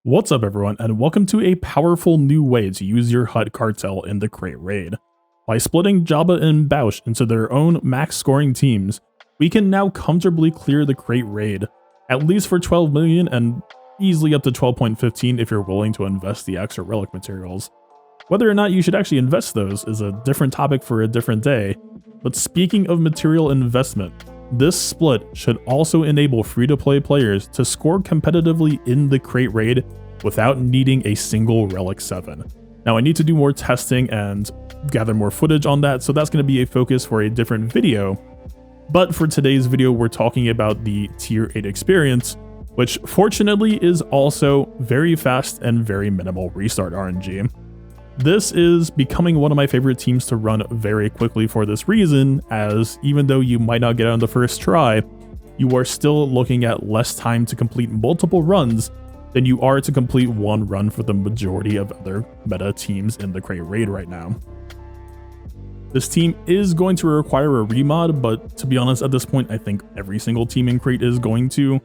What's up everyone, and welcome to a powerful new way to use your Hutt Cartel in the Krayt raid. By splitting Jabba and Boushh into their own max scoring teams, we can now comfortably clear the Krayt raid, at least for 12 million and easily up to 12.15 if you're willing to invest the extra relic materials. Whether or not you should actually invest those is a different topic for a different day, but speaking of material investment, this split should also enable free-to-play players to score competitively in the Krayt raid without needing a single Relic 7. Now I need to do more testing and gather more footage on that, so that's going to be a focus for a different video. But for today's video, we're talking about the Tier 8 experience, which fortunately is also very fast and very minimal restart RNG. This is becoming one of my favorite teams to run very quickly for this reason, as even though you might not get on the first try, you are still looking at less time to complete multiple runs than you are to complete one run for the majority of other meta teams in the Krayt raid right now. This team is going to require a remod, but to be honest, at this point, I think every single team in Krayt is going to.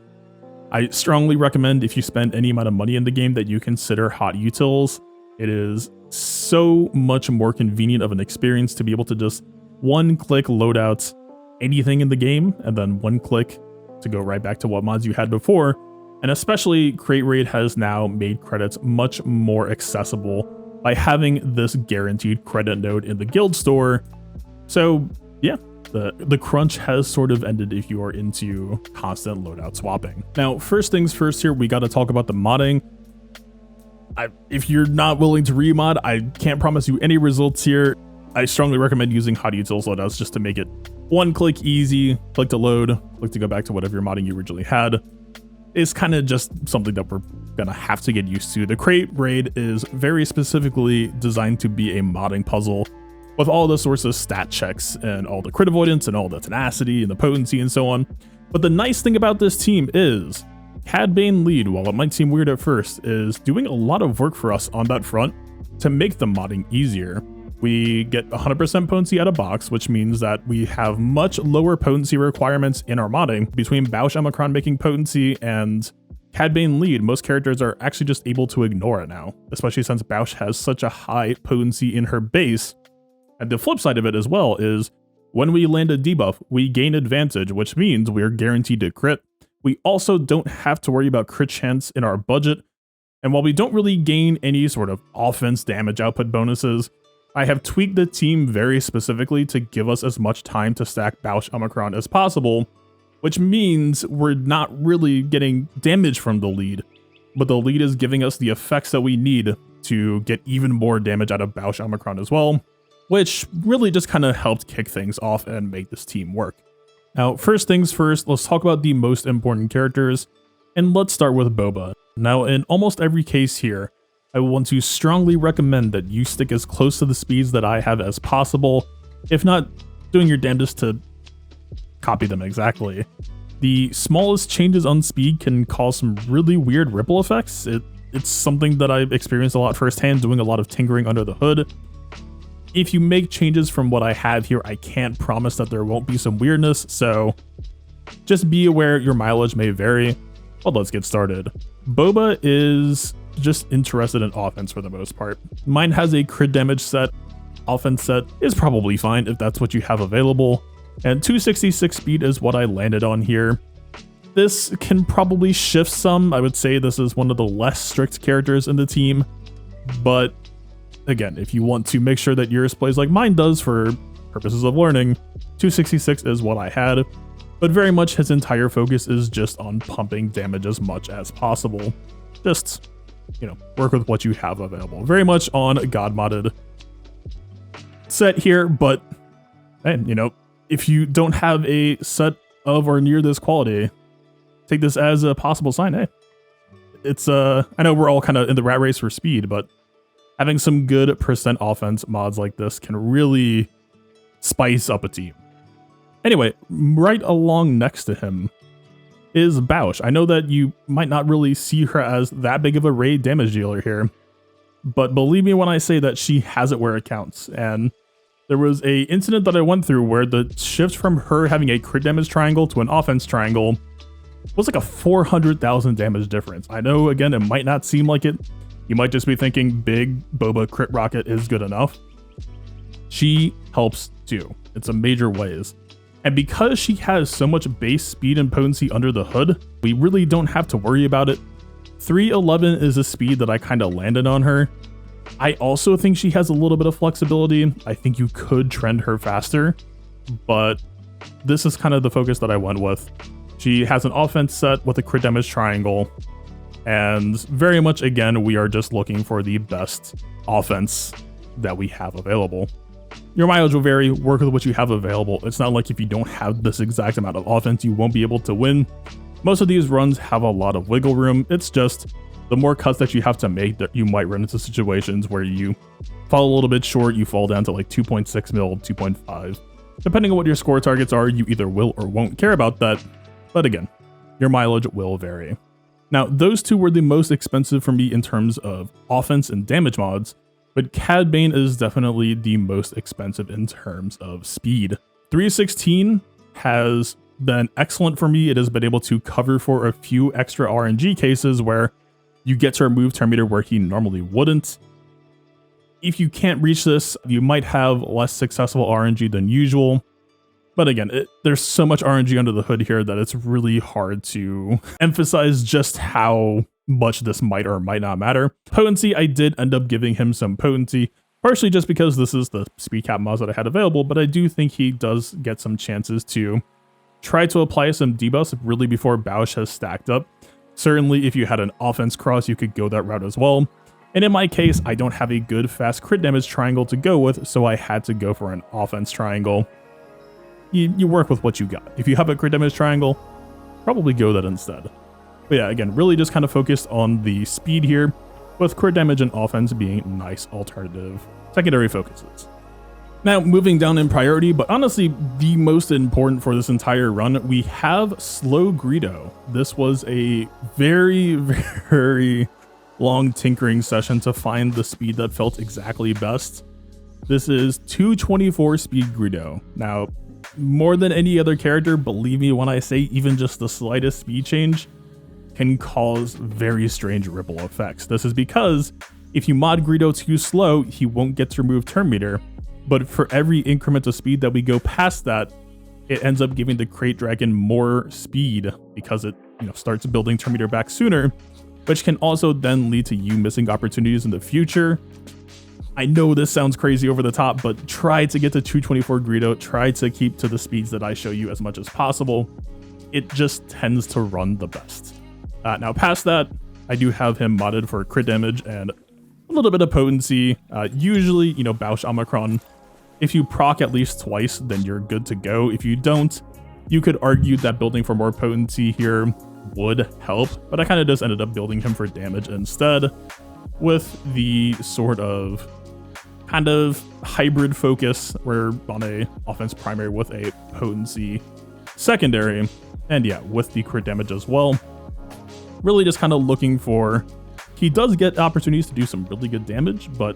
I strongly recommend if you spend any amount of money in the game that you consider hot utils. It is so much more convenient of an experience to be able to just one-click load out anything in the game and then one click to go right back to what mods you had before. And especially Krayt raid has now made credits much more accessible by having this guaranteed credit node in the guild store. So yeah, the crunch has sort of ended if you are into constant loadout swapping. Now, first things first here, we got to talk about the modding. If you're not willing to remod, I can't promise you any results here. I strongly recommend using hot utils loadouts just to make it one click easy, click to load, click to go back to whatever you're modding you originally had. It's kind of just something that we're gonna have to get used to. The Krayt raid is very specifically designed to be a modding puzzle with all the sorts of stat checks and all the crit avoidance and all the tenacity and the potency and so on. But the nice thing about this team is Cad Bane Lead, while it might seem weird at first, is doing a lot of work for us on that front to make the modding easier. We get 100% potency out of box, which means that we have much lower potency requirements in our modding. Between Boushh Omicron making potency and Cad Bane Lead, most characters are actually just able to ignore it now, especially since Boushh has such a high potency in her base. And the flip side of it as well is when we land a debuff, we gain advantage, which means we're guaranteed to crit. We also don't have to worry about crit chance in our budget, and while we don't really gain any sort of offense damage output bonuses, I have tweaked the team very specifically to give us as much time to stack Boushh Omicron as possible, which means we're not really getting damage from the lead, but the lead is giving us the effects that we need to get even more damage out of Boushh Omicron as well, which really just kind of helped kick things off and make this team work. Now, first things first, let's talk about the most important characters, and let's start with Boba. Now, in almost every case here, I want to strongly recommend that you stick as close to the speeds that I have as possible, if not doing your damnedest to copy them exactly. The smallest changes on speed can cause some really weird ripple effects. It's something that I've experienced a lot firsthand doing a lot of tinkering under the hood. If you make changes from what I have here, I can't promise that there won't be some weirdness, so just be aware your mileage may vary. But let's get started. Boba is just interested in offense for the most part. Mine has a crit damage set. Offense set is probably fine if that's what you have available, and 266 speed is what I landed on here. This can probably shift some. I would say this is one of the less strict characters in the team, but again, if you want to make sure that yours plays like mine does for purposes of learning, 266 is what I had, but very much his entire focus is just on pumping damage as much as possible. Just, work with what you have available. Very much on a god modded set here, but hey, if you don't have a set of or near this quality, take this as a possible sign. Hey, it's I know we're all kind of in the rat race for speed, but having some good percent offense mods like this can really spice up a team. Anyway, right along next to him is Boushh. I know that you might not really see her as that big of a raid damage dealer here, but believe me when I say that she has it where it counts. And there was a incident that I went through where the shift from her having a crit damage triangle to an offense triangle was like a 400,000 damage difference. I know, again, it might not seem like it. You might just be thinking big Boba Crit Rocket is good enough. She helps too. It's a major ways. And because she has so much base speed and potency under the hood, we really don't have to worry about it. 311 is a speed that I kind of landed on her. I also think she has a little bit of flexibility. I think you could trend her faster, but this is kind of the focus that I went with. She has an offense set with a crit damage triangle, and very much, again, we are just looking for the best offense that we have available. Your mileage will vary, work with what you have available. It's not like if you don't have this exact amount of offense, you won't be able to win. Most of these runs have a lot of wiggle room. It's just the more cuts that you have to make, that you might run into situations where you fall a little bit short, you fall down to like 2.6 mil, 2.5. Depending on what your score targets are, you either will or won't care about that. But again, your mileage will vary. Now, those two were the most expensive for me in terms of offense and damage mods, but Cad Bane is definitely the most expensive in terms of speed. 316 has been excellent for me. It has been able to cover for a few extra RNG cases where you get to remove turn meter where he normally wouldn't. If you can't reach this, you might have less successful RNG than usual. But again, there's so much RNG under the hood here that it's really hard to emphasize just how much this might or might not matter. Potency, I did end up giving him some potency, partially just because this is the speed cap mods that I had available, but I do think he does get some chances to try to apply some debuffs really before Boushh has stacked up. Certainly, if you had an offense cross, you could go that route as well. And in my case, I don't have a good fast crit damage triangle to go with, so I had to go for an offense triangle. You work with what you got. If you have a crit damage triangle, probably go that instead. But yeah, again, really just kind of focused on the speed here, with crit damage and offense being nice alternative secondary focuses. Now, moving down in priority, but honestly the most important for this entire run, we have Slow Greedo. This was a very, very long tinkering session to find the speed that felt exactly best. This is 224 speed Greedo. Now, more than any other character, believe me when I say even just the slightest speed change can cause very strange ripple effects. This is because if you mod Greedo too slow, he won't get to remove turn meter, but for every increment of speed that we go past that, it ends up giving the Krayt Dragon more speed because it starts building turn meter back sooner, which can also then lead to you missing opportunities in the future. I know this sounds crazy over the top, but try to get to 224 Greedo, try to keep to the speeds that I show you as much as possible. It just tends to run the best. Now past that, I do have him modded for crit damage and a little bit of potency. Usually, Boushh Omicron, if you proc at least twice, then you're good to go. If you don't, you could argue that building for more potency here would help, but I kind of just ended up building him for damage instead, with the sort of kind of hybrid focus. We're on a offense primary with a potency secondary, and yeah, with the crit damage as well. Really just kind of looking for, he does get opportunities to do some really good damage, but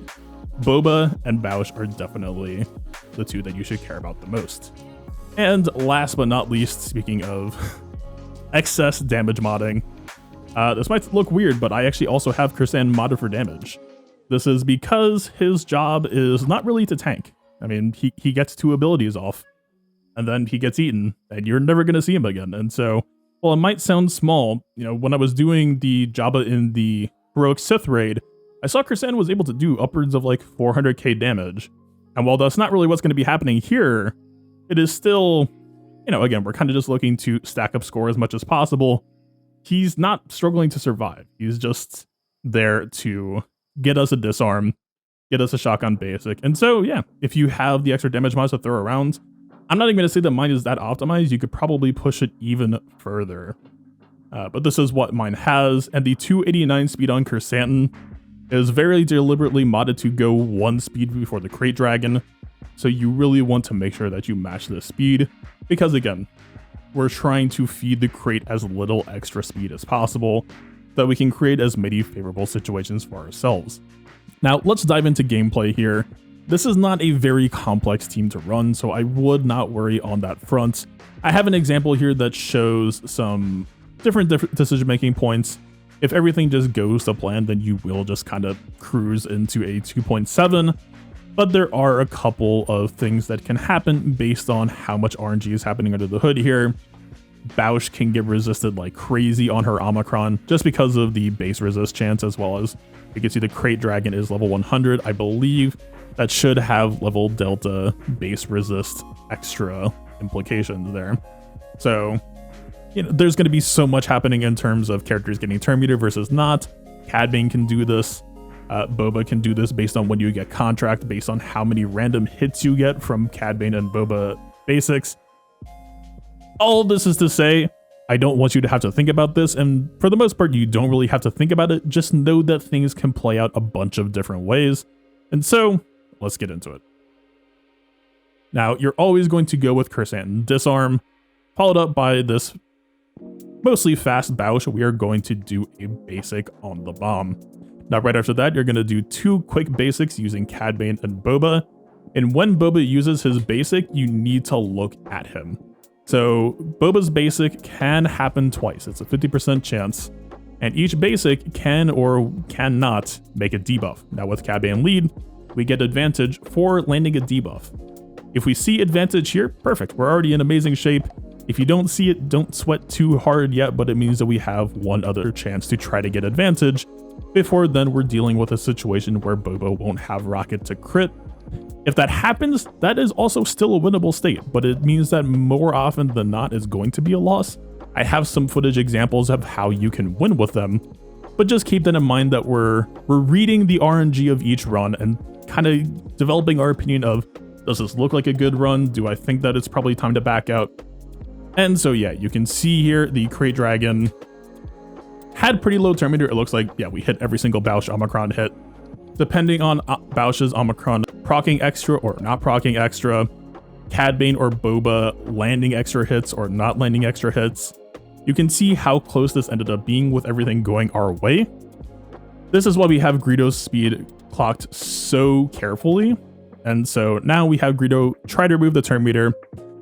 Boba and Boushh are definitely the two that you should care about the most. And last but not least, speaking of excess damage modding, this might look weird, but I actually also have Krrsantan modded for damage. This is because his job is not really to tank. I mean, he gets 2 abilities off, and then he gets eaten, and you're never going to see him again. And so, well, it might sound small, when I was doing the Jabba in the Heroic Sith raid, I saw Krrsantan was able to do upwards of like 400k damage. And while that's not really what's going to be happening here, it is still, again, we're kind of just looking to stack up score as much as possible. He's not struggling to survive. He's just there to get us a disarm, get us a shotgun basic. And so, yeah, if you have the extra damage mods to throw around, I'm not even going to say that mine is that optimized. You could probably push it even further. But this is what mine has. And the 289 speed on Krrsantan is very deliberately modded to go 1 speed before the Krayt Dragon. So you really want to make sure that you match this speed, because again, we're trying to feed the Krayt as little extra speed as possible, so that we can create as many favorable situations for ourselves. Now let's dive into gameplay here. This is not a very complex team to run, so I would not worry on that front. I have an example here that shows some different decision-making points. If everything just goes to plan, then you will just kind of cruise into a 2.7. But there are a couple of things that can happen based on how much RNG is happening under the hood here. Boushh can get resisted like crazy on her Omicron just because of the base resist chance, as well as you can see the Krayt Dragon is level 100. I believe that should have level delta base resist extra implications there. So, you know, there's going to be so much happening in terms of characters getting turn meter versus not. Cad Bane can do this. Boba can do this based on when you get contract, based on how many random hits you get from Cad Bane and Boba basics. All this is to say, I don't want you to have to think about this, and for the most part, you don't really have to think about it. Just know that things can play out a bunch of different ways. And so, let's get into it. Now, you're always going to go with Krrsantan Disarm, followed up by this mostly fast Boushh. We are going to do a basic on the bomb. Now, right after that, you're going to do 2 quick basics using Cad Bane and Boba. And when Boba uses his basic, you need to look at him. So Boba's basic can happen twice. It's a 50% chance. And each basic can or cannot make a debuff. Now with Cad Bane Lead, we get advantage for landing a debuff. If we see advantage here, perfect. We're already in amazing shape. If you don't see it, don't sweat too hard yet, but it means that we have one other chance to try to get advantage. Before then, we're dealing with a situation where Boba won't have Rocket to crit. If that happens, that is also still a winnable state, but it means that more often than not is going to be a loss. I have some footage examples of how you can win with them, but just keep that in mind that we're reading the RNG of each run and kind of developing our opinion of, does this look like a good run? Do I think that it's probably time to back out? And so yeah, you can see here the Krayt Dragon had pretty low turn meter. It looks like, yeah, we hit every single Boushh Omicron hit. Depending on Boush's Omicron proccing extra or not proccing extra, Cad Bane or Boba landing extra hits or not landing extra hits, you can see how close this ended up being with everything going our way. This is why we have Greedo's speed clocked so carefully. And so now we have Greedo try to remove the turn meter.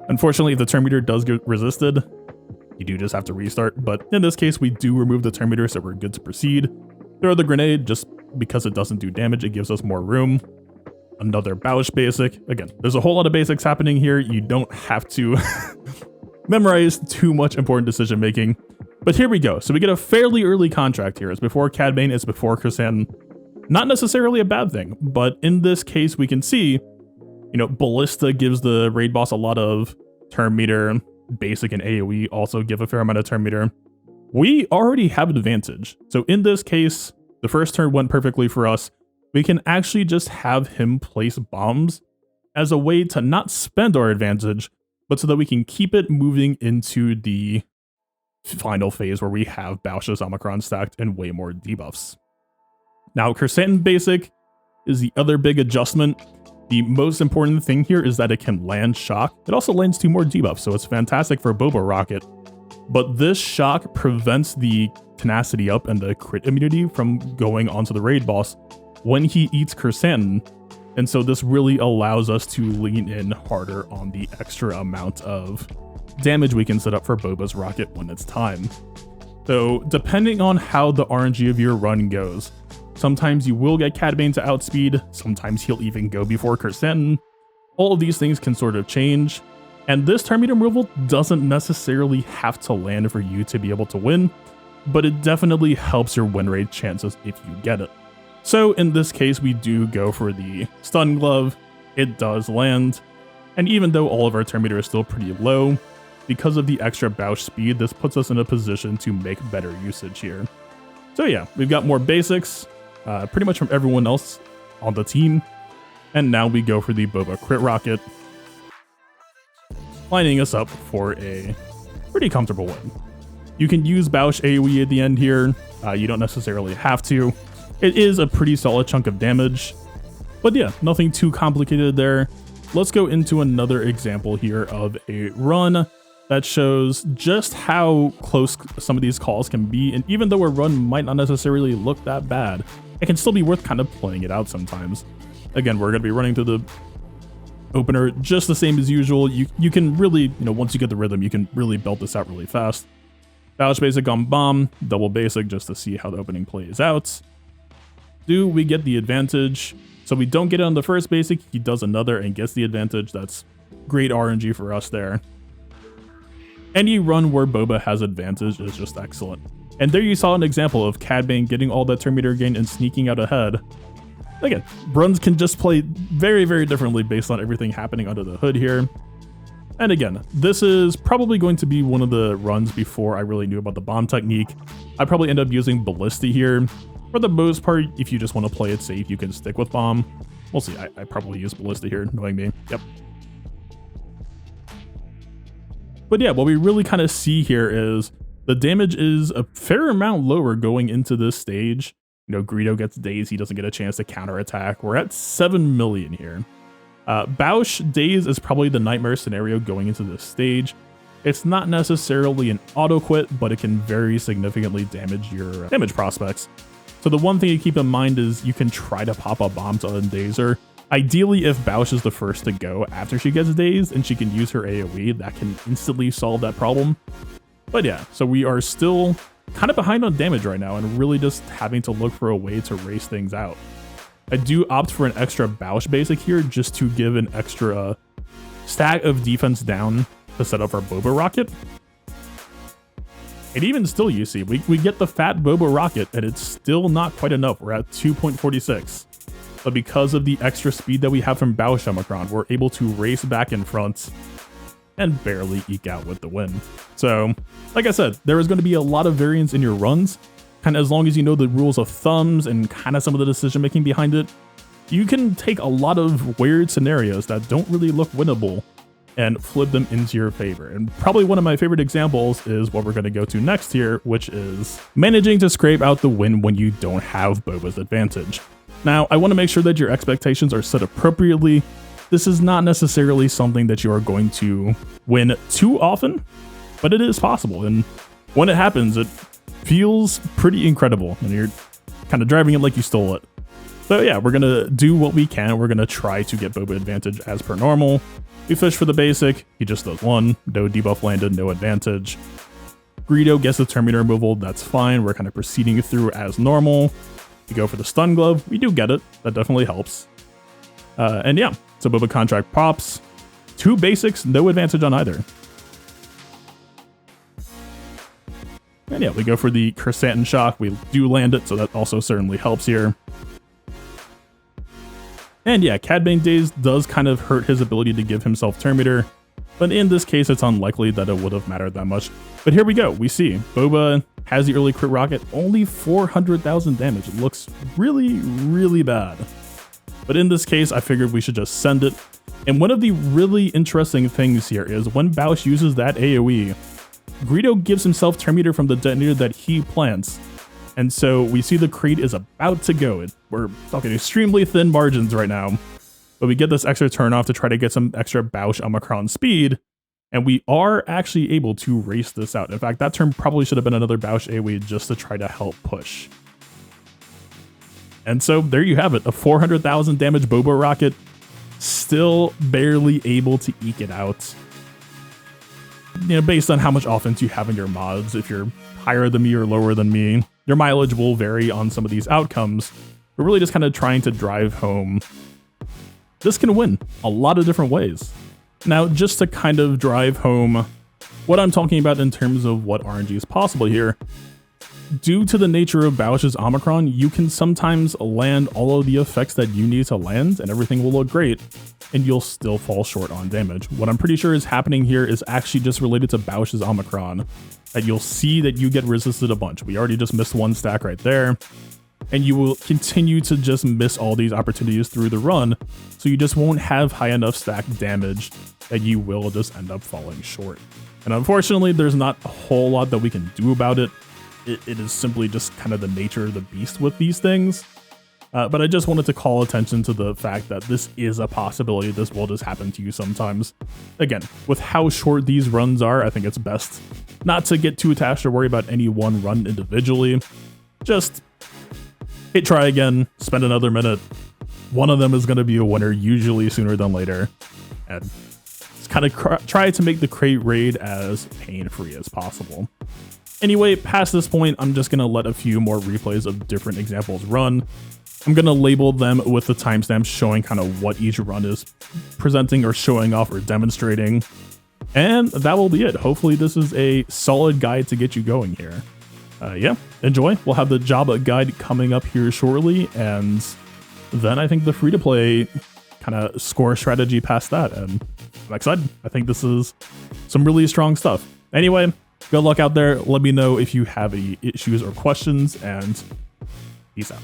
Unfortunately, if the turn meter does get resisted, you do just have to restart. But in this case, we do remove the turn meter, so we're good to proceed. Throw the grenade, just because it doesn't do damage, it gives us more room. Another Boushh basic. Again, there's a whole lot of basics happening here. You don't have to memorize too much important decision making. But here we go. So we get a fairly early contract here. It's before Cad Bane, it's before Krrsantan. Not necessarily a bad thing, but in this case, we can see, you know, Ballista gives the raid boss a lot of turn meter. Basic and AoE also give a fair amount of turn meter. We already have an advantage. So in this case, the first turn went perfectly for us. We can actually just have him place bombs as a way to not spend our advantage, but so that we can keep it moving into the final phase where we have Boush's Omicron stacked and way more debuffs. Now, Krrsantan basic is the other big adjustment. The most important thing here is that it can land shock. It also lands 2 more debuffs, so it's fantastic for Boba Rocket. But this shock prevents the tenacity up and the crit immunity from going onto the raid boss when he eats Krrsantan. And so this really allows us to lean in harder on the extra amount of damage we can set up for Boba's Rocket when it's time. So depending on how the RNG of your run goes, sometimes you will get Cad Bane to outspeed, sometimes he'll even go before Krrsantan. All of these things can sort of change, and this turn meter removal doesn't necessarily have to land for you to be able to win, but it definitely helps your win rate chances if you get it. So in this case, we do go for the stun glove. It does land, and even though all of our turn meter is still pretty low, because of the extra Boushh speed, this puts us in a position to make better usage here. So yeah, we've got more basics, pretty much from everyone else on the team. And now we go for the Boba Crit Rocket, lining us up for a pretty comfortable win. You can use Boushh AoE at the end here. You don't necessarily have to. It is a pretty solid chunk of damage. But yeah, nothing too complicated there. Let's go into another example here of a run that shows just how close some of these calls can be. And even though a run might not necessarily look that bad, it can still be worth kind of playing it out sometimes. Again, we're going to be running through the opener just the same as usual. You can really, once you get the rhythm, you can really belt this out really fast. Boushh basic on bomb, double basic just to see how the opening plays out. Do we get the advantage? So we don't get it on the first basic, he does another and gets the advantage. That's great RNG for us there. Any run where Boba has advantage is just excellent. And there you saw an example of Cad Bane getting all that turn meter gain and sneaking out ahead. Again, runs can just play very, very differently based on everything happening under the hood here. And again, this is probably going to be one of the runs before I really knew about the bomb technique. I probably end up using Ballista here. For the most part, if you just want to play it safe, you can stick with bomb. We'll see, I probably use Ballista here, knowing me. Yep. But yeah, what we really kind of see here is the damage is a fair amount lower going into this stage. You know, Greedo gets dazed, he doesn't get a chance to counterattack. We're at 7 million here. Boushh daze is probably the nightmare scenario going into this stage. It's not necessarily an auto quit, but it can very significantly damage your damage prospects. So the one thing to keep in mind is you can try to pop a bomb to undaze her. Ideally, if Boushh is the first to go after she gets dazed and she can use her AoE, that can instantly solve that problem. But yeah, so we are still kind of behind on damage right now and really just having to look for a way to race things out. I do opt for an extra Boushh basic here just to give an extra stack of defense down to set up our Boba Rocket. And even still, you see, we get the fat Boba Rocket and it's still not quite enough. We're at 2.46. But because of the extra speed that we have from Boushh Omicron, we're able to race back in front and barely eke out with the win. So, like I said, there is going to be a lot of variance in your runs. Kind of as long as you know the rules of thumbs and kind of some of the decision making behind it, you can take a lot of weird scenarios that don't really look winnable and flip them into your favor. And probably one of my favorite examples is what we're going to go to next here, which is managing to scrape out the win when you don't have Boba's advantage. Now, I want to make sure that your expectations are set appropriately. This is not necessarily something that you are going to win too often, but it is possible. And when it happens, it feels pretty incredible and you're kind of driving it like you stole it. So yeah, we're going to do what we can. We're going to try to get Boba advantage as per normal. We fish for the basic. He just does one. No debuff landed, no advantage. Greedo gets the turn meter removal. That's fine. We're kind of proceeding through as normal. We go for the stun glove. We do get it. That definitely helps. And yeah, so Boba contract pops. 2 basics, no advantage on either. And yeah, we go for the Krrsantan shock. We do land it, so that also certainly helps here. And yeah, Cad Bane daze does kind of hurt his ability to give himself turn meter, but in this case, it's unlikely that it would have mattered that much. But here we go. We see Boba has the early crit rocket, only 400,000 damage. It looks really, really bad. But in this case, I figured we should just send it. And one of the really interesting things here is when Boushh uses that AoE, Greedo gives himself turn meter from the detonator that he plants. And so we see the Krrrt is about to go. We're talking extremely thin margins right now. But we get this extra turn off to try to get some extra Boushh Omicron speed. And we are actually able to race this out. In fact, that turn probably should have been another Boushh AoE just to try to help push. And so there you have it. A 400,000 damage Boba Rocket. Still barely able to eke it out. You know, based on how much offense you have in your mods, if you're higher than me or lower than me, your mileage will vary on some of these outcomes. We're really just kind of trying to drive home. This can win a lot of different ways. Now, just to kind of drive home what I'm talking about in terms of what RNG is possible here, due to the nature of Boush's Omicron, you can sometimes land all of the effects that you need to land and everything will look great, and you'll still fall short on damage. What I'm pretty sure is happening here is actually just related to Boush's Omicron, that you'll see that you get resisted a bunch. We already just missed 1 stack right there, and you will continue to just miss all these opportunities through the run, so you just won't have high enough stack damage that you will just end up falling short. And unfortunately, there's not a whole lot that we can do about it. It is simply just kind of the nature of the beast with these things. But I just wanted to call attention to the fact that this is a possibility. This will just happen to you sometimes. Again, with how short these runs are, I think it's best not to get too attached or worry about any one run individually. Just hit try again, spend another minute. One of them is going to be a winner, usually sooner than later. And just kind of try to make the Krrrt raid as pain-free as possible. Anyway, past this point, I'm just going to let a few more replays of different examples run. I'm going to label them with the timestamps showing kind of what each run is presenting or showing off or demonstrating. And that will be it. Hopefully this is a solid guide to get you going here. Yeah, enjoy. We'll have the Jabba guide coming up here shortly, and then I think the free-to-play kind of score strategy past that, and I'm excited. I think this is some really strong stuff. Anyway, good luck out there. Let me know if you have any issues or questions, and peace out.